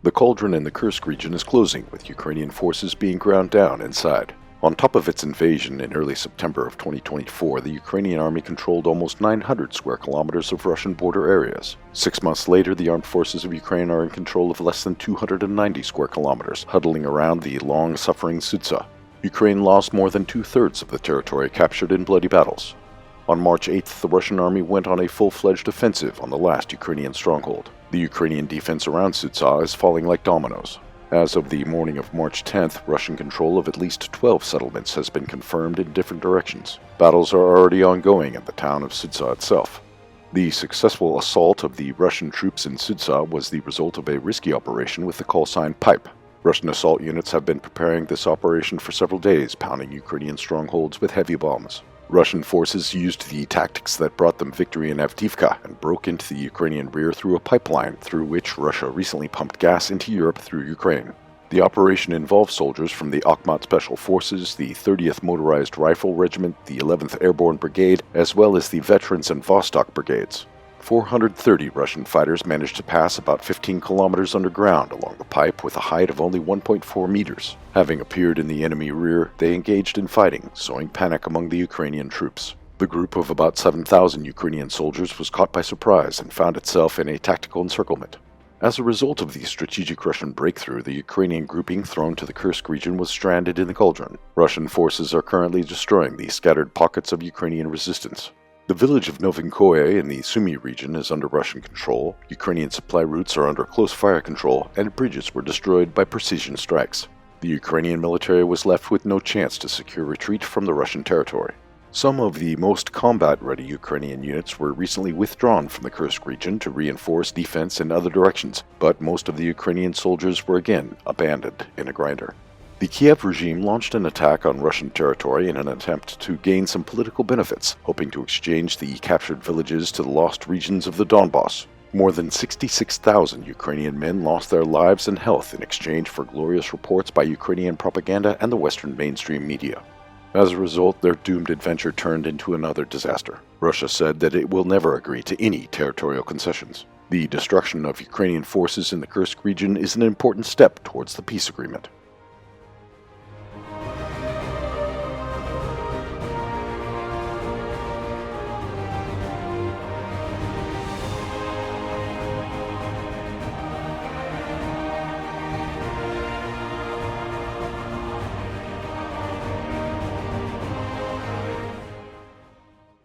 The cauldron in the Kursk region is closing, with Ukrainian forces being ground down inside. On top of its invasion in early September of 2024, the Ukrainian army controlled almost 900 square kilometers of Russian border areas. 6 months later, the armed forces of Ukraine are in control of less than 290 square kilometers, huddling around the long-suffering Sudza. Ukraine lost more than two-thirds of the territory captured in bloody battles. On March 8th, the Russian army went on a full-fledged offensive on the last Ukrainian stronghold. The Ukrainian defense around Sudza is falling like dominoes. As of the morning of March 10th, Russian control of at least 12 settlements has been confirmed in different directions. Battles are already ongoing in the town of Sudza itself. The successful assault of the Russian troops in Sudza was the result of a risky operation with the call sign Pipe. Russian assault units have been preparing this operation for several days, pounding Ukrainian strongholds with heavy bombs. Russian forces used the tactics that brought them victory in Avdiivka and broke into the Ukrainian rear through a pipeline through which Russia recently pumped gas into Europe through Ukraine. The operation involved soldiers from the Akhmat Special Forces, the 30th Motorized Rifle Regiment, the 11th Airborne Brigade, as well as the Veterans and Vostok Brigades. 430 Russian fighters managed to pass about 15 kilometers underground along the pipe with a height of only 1.4 meters. Having appeared in the enemy rear, they engaged in fighting, sowing panic among the Ukrainian troops. The group of about 7,000 Ukrainian soldiers was caught by surprise and found itself in a tactical encirclement. As a result of the strategic Russian breakthrough, the Ukrainian grouping thrown to the Kursk region was stranded in the cauldron. Russian forces are currently destroying the scattered pockets of Ukrainian resistance. The village of Novinkoye in the Sumy region is under Russian control, Ukrainian supply routes are under close fire control, and bridges were destroyed by precision strikes. The Ukrainian military was left with no chance to secure retreat from the Russian territory. Some of the most combat-ready Ukrainian units were recently withdrawn from the Kursk region to reinforce defense in other directions, but most of the Ukrainian soldiers were again abandoned in a grinder. The Kiev regime launched an attack on Russian territory in an attempt to gain some political benefits, hoping to exchange the captured villages to the lost regions of the Donbass. More than 66,000 Ukrainian men lost their lives and health in exchange for glorious reports by Ukrainian propaganda and the Western mainstream media. As a result, their doomed adventure turned into another disaster. Russia said that it will never agree to any territorial concessions. The destruction of Ukrainian forces in the Kursk region is an important step towards the peace agreement.